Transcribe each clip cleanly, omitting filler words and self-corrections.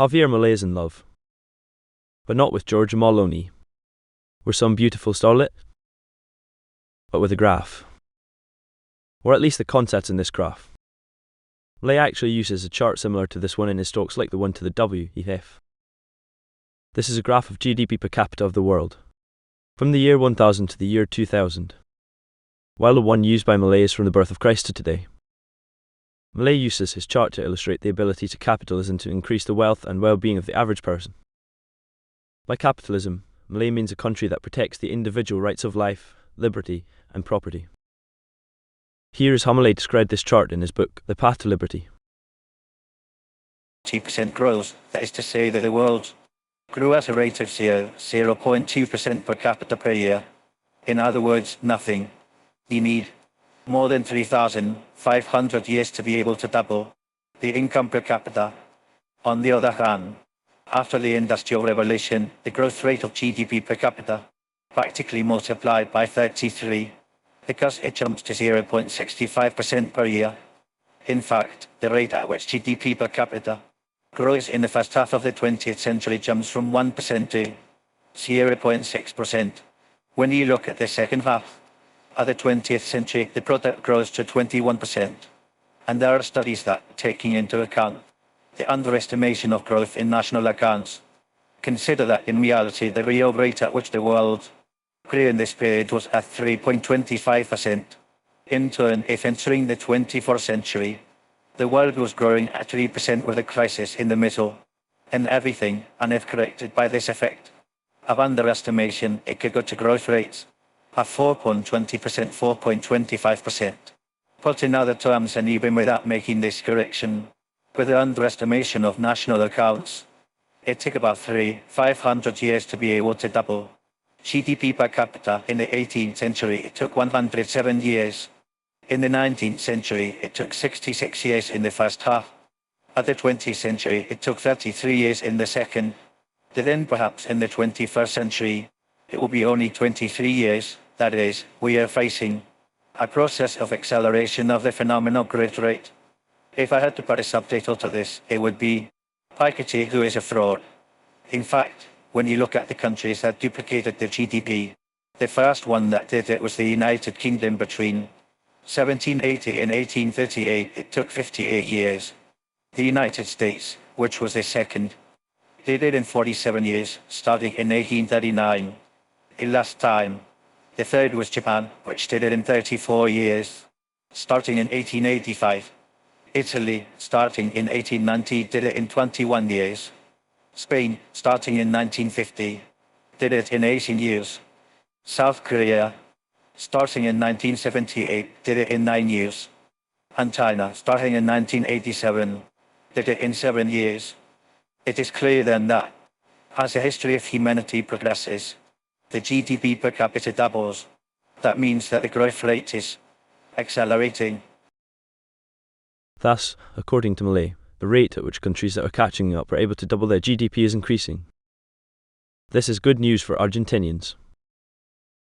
Javier Milei is in love. But not with Giorgia Meloni, or some beautiful starlet, but with a graph. Or at least the concepts in this graph. Milei actually uses a chart similar to this one in his talks, like the one to the WEF. This is a graph of GDP per capita of the world, from the year 1000 to the year 2000, while the one used by Milei is from the birth of Christ to today. Milei uses his chart to illustrate the ability to capitalism to increase the wealth and well-being of the average person. By capitalism, Milei means a country that protects the individual rights of life, liberty, and property. Here is how Milei described this chart in his book, The Path to Liberty. 2% growth, that is to say that the world grew at a rate of 0.2% per capita per year. In other words, nothing. You need more than 3,500 years to be able to double the income per capita. On the other hand, after the Industrial Revolution, the growth rate of GDP per capita practically multiplied by 33, because it jumped to 0.65% per year. In fact, the rate at which GDP per capita grows in the first half of the 20th century jumps from 1% to 0.6%. When you look at the second half of the 20th century, the product grows to 21%. And there are studies that, taking into account the underestimation of growth in national accounts, consider that in reality the real rate at which the world grew in this period was at 3.25%. In turn, if entering the 21st century, the world was growing at 3% with a crisis in the middle, and everything, and if corrected by this effect of underestimation, it could go to growth rates of 4.20%, 4.25%. Put in other terms, and even without making this correction, with the underestimation of national accounts, it took about 500 years to be able to double GDP per capita. In the 18th century, it took 107 years. In the 19th century, it took 66 years in the first half. At the 20th century, it took 33 years in the second. Then perhaps in the 21st century, it will be only 23 years. That is, we are facing a process of acceleration of the phenomenal growth rate. If I had to put a subtitle to this, it would be Piketty, who is a fraud. In fact, when you look at the countries that duplicated their GDP, the first one that did it was the United Kingdom between 1780 and 1838. It took 58 years. The United States, which was the second, did it in 47 years, starting in 1839. Last time. The third was Japan, which did it in 34 years, starting in 1885. Italy, starting in 1890, did it in 21 years. Spain, starting in 1950, did it in 18 years. South Korea, starting in 1978, did it in 9 years. And China, starting in 1987, did it in 7 years. It is clear then that, as the history of humanity progresses, the GDP per capita doubles. That means that the growth rate is accelerating. Thus, according to Milei, the rate at which countries that are catching up are able to double their GDP is increasing. This is good news for Argentinians,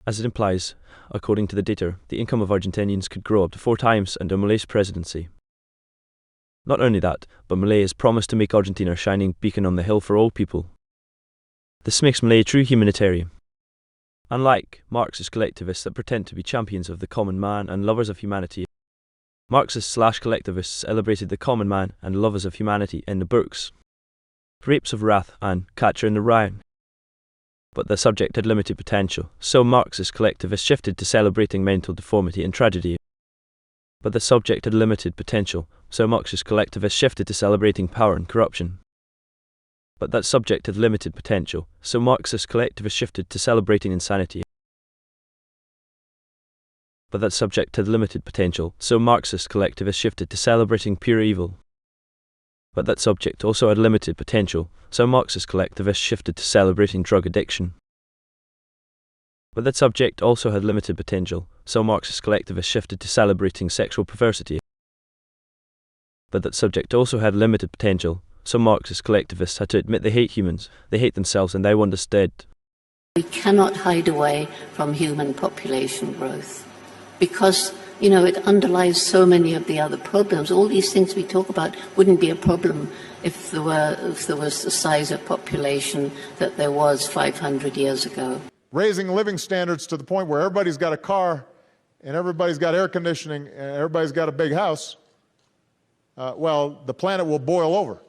as it implies, according to the data, the income of Argentinians could grow up to 4 times under Milei's presidency. Not only that, but Milei has promised to make Argentina a shining beacon on the hill for all people. This makes Milei a true humanitarian. Unlike Marxist collectivists that pretend to be champions of the common man and lovers of humanity, Marxists/collectivists celebrated the common man and lovers of humanity in the books, Grapes of Wrath and Catcher in the Rye. But the subject had limited potential, so Marxist collectivists shifted to celebrating mental deformity and tragedy. But the subject had limited potential, so Marxist collectivists shifted to celebrating power and corruption. But that subject had limited potential, so Marxist collectivists shifted to celebrating insanity. But that subject had limited potential, so Marxist collectivists shifted to celebrating pure evil. But that subject also had limited potential, so Marxist collectivists shifted to celebrating drug addiction. But that subject also had limited potential, so Marxist collectivists shifted to celebrating sexual perversity. But that subject also had limited potential, so Marxist collectivists had to admit they hate humans, they hate themselves, and they want us dead. We cannot hide away from human population growth, because you know, it underlies so many of the other problems. All these things we talk about wouldn't be a problem if there was the size of population that there was 500 years ago. Raising living standards to the point where everybody's got a car and everybody's got air conditioning and everybody's got a big house, well, the planet will boil over.